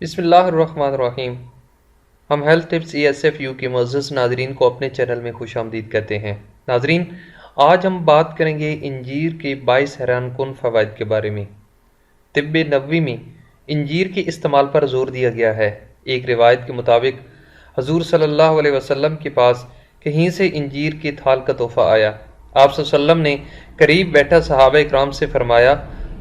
بسم اللہ الرحمن الرحیم۔ ہم ہیلتھ ٹپس ESFU کے معزز ناظرین کو اپنے چینل میں خوش آمدید کرتے ہیں۔ ناظرین، آج ہم بات کریں گے انجیر کے 22 حیران کن فوائد کے بارے میں۔ طب نبوی میں انجیر کے استعمال پر زور دیا گیا ہے۔ ایک روایت کے مطابق حضور صلی اللہ علیہ وسلم کے پاس کہیں سے انجیر کے تھال کا تحفہ آیا۔ آپ صلی اللہ علیہ وسلم نے قریب بیٹھا صحابہ اکرام سے فرمایا،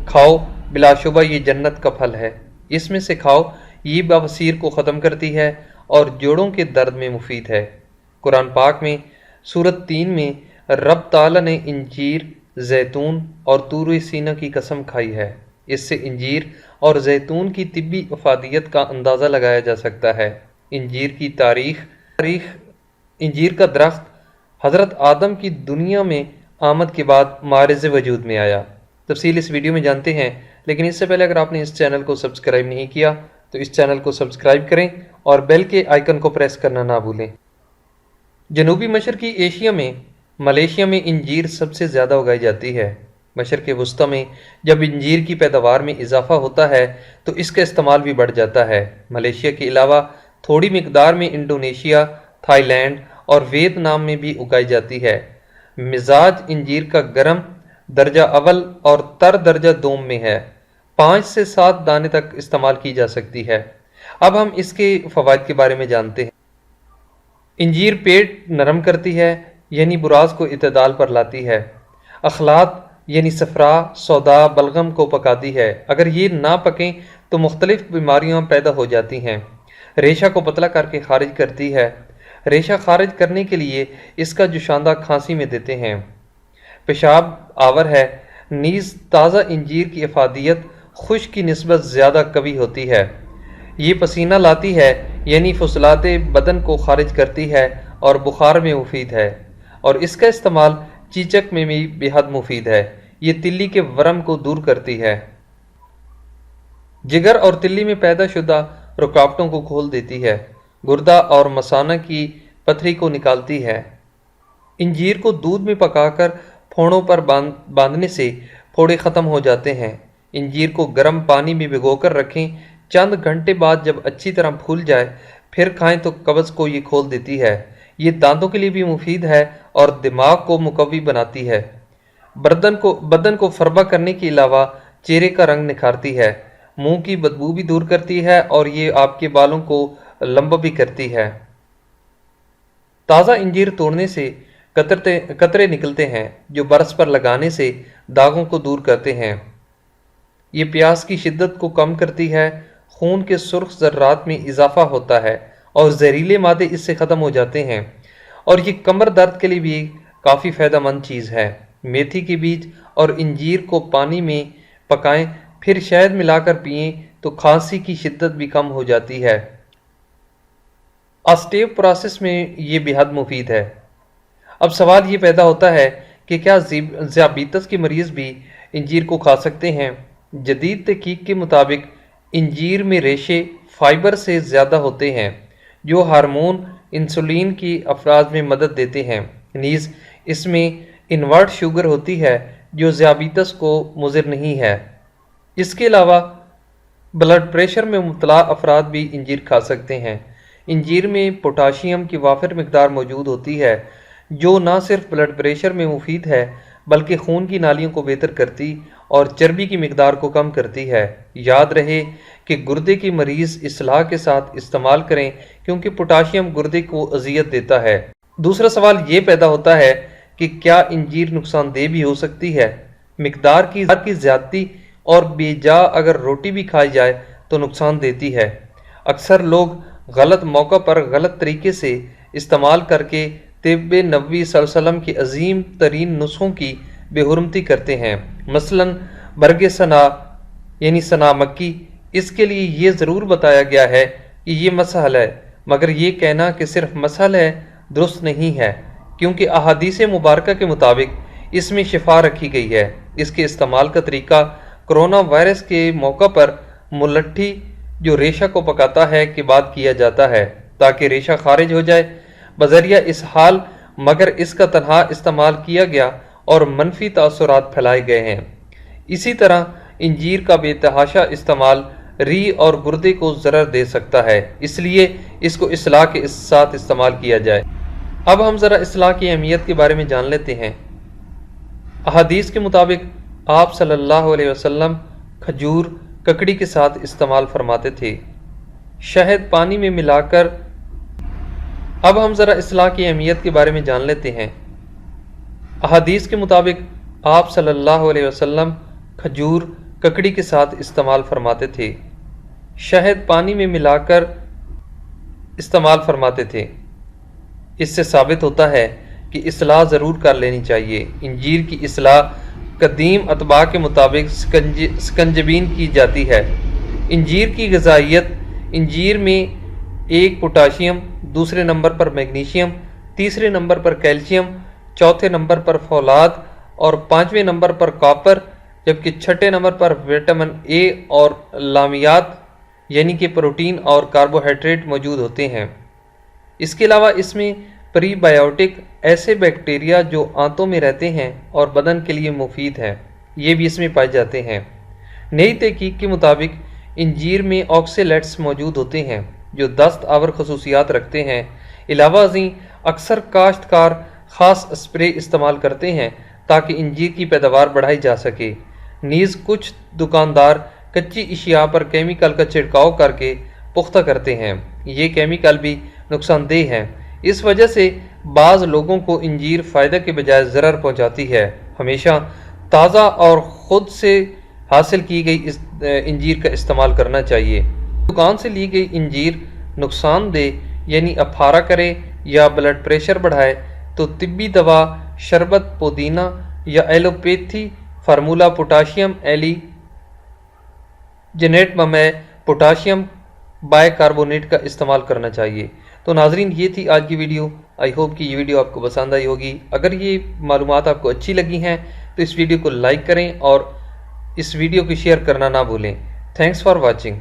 کھاؤ، بلا شبہ یہ جنت کا پھل ہے، اس میں سے کھاؤ، یہ بواسیر کو ختم کرتی ہے اور جوڑوں کے درد میں مفید ہے۔ قرآن پاک میں سورت 3 میں رب تعالیٰ نے انجیر، زیتون اور طور سینا کی قسم کھائی ہے۔ اس سے انجیر اور زیتون کی طبی افادیت کا اندازہ لگایا جا سکتا ہے۔ انجیر کی تاریخ انجیر کا درخت حضرت آدم کی دنیا میں آمد کے بعد معرض وجود میں آیا۔ تفصیل اس ویڈیو میں جانتے ہیں، لیکن اس سے پہلے اگر آپ نے اس چینل کو سبسکرائب نہیں کیا تو اس چینل کو سبسکرائب کریں اور بیل کے آئیکن کو پریس کرنا نہ بھولیں۔ جنوبی مشرقی ایشیا میں ملیشیا میں انجیر سب سے زیادہ اگائی جاتی ہے۔ مشرق وسطی میں جب انجیر کی پیداوار میں اضافہ ہوتا ہے تو اس کا استعمال بھی بڑھ جاتا ہے۔ ملیشیا کے علاوہ تھوڑی مقدار میں انڈونیشیا، تھائی لینڈ اور ویتنام میں بھی اگائی جاتی ہے۔ مزاج انجیر کا گرم درجہ اول اور تر درجہ دوم میں ہے۔ 5 سے 7 دانے تک استعمال کی جا سکتی ہے۔ اب ہم اس کے فوائد کے بارے میں جانتے ہیں۔ انجیر پیٹ نرم کرتی ہے، یعنی براز کو اعتدال پر لاتی ہے۔ اخلاط یعنی صفرا، سودا، بلغم کو پکاتی ہے۔ اگر یہ نہ پکیں تو مختلف بیماریاں پیدا ہو جاتی ہیں۔ ریشہ کو پتلا کر کے خارج کرتی ہے۔ ریشہ خارج کرنے کے لیے اس کا جوشاندہ کھانسی میں دیتے ہیں۔ پیشاب آور ہے، نیز تازہ انجیر کی افادیت خشک کی نسبت زیادہ قوی ہوتی ہے۔ یہ پسینہ لاتی ہے، یعنی فضلات بدن کو خارج کرتی ہے اور بخار میں مفید ہے، اور اس کا استعمال چیچک میں بھی بے حد مفید ہے۔ یہ تلی کے ورم کو دور کرتی ہے۔ جگر اور تلی میں پیدا شدہ رکاوٹوں کو کھول دیتی ہے۔ گردہ اور مثانہ کی پتھری کو نکالتی ہے۔ انجیر کو دودھ میں پکا کر پھوڑوں پر باندھنے سے پھوڑے ختم ہو جاتے ہیں۔ انجیر کو گرم پانی میں بھگو کر رکھیں، چند گھنٹے بعد جب اچھی طرح پھول جائے پھر کھائیں تو قبض کو یہ کھول دیتی ہے۔ یہ دانتوں کے لیے بھی مفید ہے اور دماغ کو مقوی بناتی ہے۔ بدن کو فربہ کرنے کے علاوہ چہرے کا رنگ نکھارتی ہے، منہ کی بدبو بھی دور کرتی ہے اور یہ آپ کے بالوں کو لمبا بھی کرتی ہے۔ تازہ انجیر توڑنے سے قطرے نکلتے ہیں جو برس پر لگانے سے داغوں کو دور کرتے ہیں۔ یہ پیاس کی شدت کو کم کرتی ہے، خون کے سرخ ذرات میں اضافہ ہوتا ہے اور زہریلے مادے اس سے ختم ہو جاتے ہیں، اور یہ کمر درد کے لیے بھی کافی فائدہ مند چیز ہے۔ میتھی کے بیج اور انجیر کو پانی میں پکائیں پھر شہد ملا کر پئیں تو کھانسی کی شدت بھی کم ہو جاتی ہے۔ آسٹیو پروسس میں یہ بے حد مفید ہے۔ اب سوال یہ پیدا ہوتا ہے کہ کیا ذیابیطس کے مریض بھی انجیر کو کھا سکتے ہیں؟ جدید تحقیق کے مطابق انجیر میں ریشے فائبر سے زیادہ ہوتے ہیں جو ہارمون انسولین کی افراز میں مدد دیتے ہیں، نیز اس میں انورٹ شوگر ہوتی ہے جو ذیابیطس کو مضر نہیں ہے۔ اس کے علاوہ بلڈ پریشر میں مبتلا افراد بھی انجیر کھا سکتے ہیں۔ انجیر میں پوٹاشیم کی وافر مقدار موجود ہوتی ہے جو نہ صرف بلڈ پریشر میں مفید ہے بلکہ خون کی نالیوں کو بہتر کرتی اور چربی کی مقدار کو کم کرتی ہے۔ یاد رہے کہ گردے کے مریض اصلاح کے ساتھ استعمال کریں کیونکہ پوٹاشیم گردے کو اذیت دیتا ہے۔ دوسرا سوال یہ پیدا ہوتا ہے کہ کیا انجیر نقصان دہ بھی ہو سکتی ہے؟ مقدار کی زیادتی اور بے جا اگر روٹی بھی کھائی جائے تو نقصان دیتی ہے۔ اکثر لوگ غلط موقع پر غلط طریقے سے استعمال کر کے طب نبوی صلی اللہ علیہ وسلم کے عظیم ترین نسخوں کی بے حرمتی کرتے ہیں۔ مثلا برگ سنا یعنی سنا مکی، اس کے لیے یہ ضرور بتایا گیا ہے کہ یہ مسحل ہے، مگر یہ کہنا کہ صرف مسحل ہے درست نہیں ہے، کیونکہ احادیث مبارکہ کے مطابق اس میں شفا رکھی گئی ہے۔ اس کے استعمال کا طریقہ کرونا وائرس کے موقع پر ملٹھی جو ریشہ کو پکاتا ہے کے بعد کیا جاتا ہے تاکہ ریشہ خارج ہو جائے۔ بذریعہ اس حال مگر اس کا تنہا استعمال کیا گیا اور منفی تاثرات پھیلائے گئے ہیں۔ اسی طرح انجیر کا بے تحاشا استعمال ری اور گردے کو ضرر دے سکتا ہے، اس لیے اس کو اصلاح کے ساتھ استعمال کیا جائے۔ اب ہم ذرا اصلاح کی اہمیت کے بارے میں جان لیتے ہیں۔ احادیث کے مطابق آپ صلی اللہ علیہ وسلم کھجور ککڑی کے ساتھ استعمال فرماتے تھے، شہد پانی میں ملا کر۔ اب ہم ذرا اصلاح کی اہمیت کے بارے میں جان لیتے ہیں۔ احادیث کے مطابق آپ صلی اللہ علیہ وسلم کھجور ککڑی کے ساتھ استعمال فرماتے تھے، شہد پانی میں ملا کر استعمال فرماتے تھے۔ اس سے ثابت ہوتا ہے کہ اصلاح ضرور کر لینی چاہیے۔ انجیر کی اصلاح قدیم اتباع کے مطابق سکنجبین کی جاتی ہے۔ انجیر کی غذائیت: انجیر میں 1 پوٹاشیم، دوسرے نمبر پر میگنیشیم، تیسرے نمبر پر کیلشیم، چوتھے نمبر پر فولاد اور 5ویں نمبر پر کاپر، جبکہ چھٹے نمبر پر وٹامن اے اور لامیات یعنی کہ پروٹین اور کاربوہائیڈریٹ موجود ہوتے ہیں۔ اس کے علاوہ اس میں پری بائیوٹک ایسے بیکٹیریا جو آنتوں میں رہتے ہیں اور بدن کے لیے مفید ہیں، یہ بھی اس میں پائے جاتے ہیں۔ نئی تحقیق کے مطابق انجیر میں آکسیلیٹس موجود ہوتے ہیں جو دست آور خصوصیات رکھتے ہیں۔ علاوہ ازیں اکثر کاشتکار خاص اسپرے استعمال کرتے ہیں تاکہ انجیر کی پیداوار بڑھائی جا سکے۔ نیز کچھ دکاندار کچی اشیاء پر کیمیکل کا چھڑکاؤ کر کے پختہ کرتے ہیں، یہ کیمیکل بھی نقصان دہ ہیں۔ اس وجہ سے بعض لوگوں کو انجیر فائدہ کے بجائے ضرر پہنچاتی ہے۔ ہمیشہ تازہ اور خود سے حاصل کی گئی انجیر کا استعمال کرنا چاہیے۔ دکان سے لی گئی انجیر نقصان دہ یعنی افارہ کرے یا بلڈ پریشر بڑھائے تو طبی دوا شربت پودینہ یا allopathy formula potassium alginate ممے پوٹاشیم بائی کاربونیٹ کا استعمال کرنا چاہیے۔ تو ناظرین، یہ تھی آج کی ویڈیو۔ آئی ہوپ کہ یہ ویڈیو آپ کو پسند آئی ہوگی۔ اگر یہ معلومات آپ کو اچھی لگی ہیں تو اس ویڈیو کو لائک کریں اور اس ویڈیو کو شیئر کرنا نہ بھولیں۔ Thanks for watching.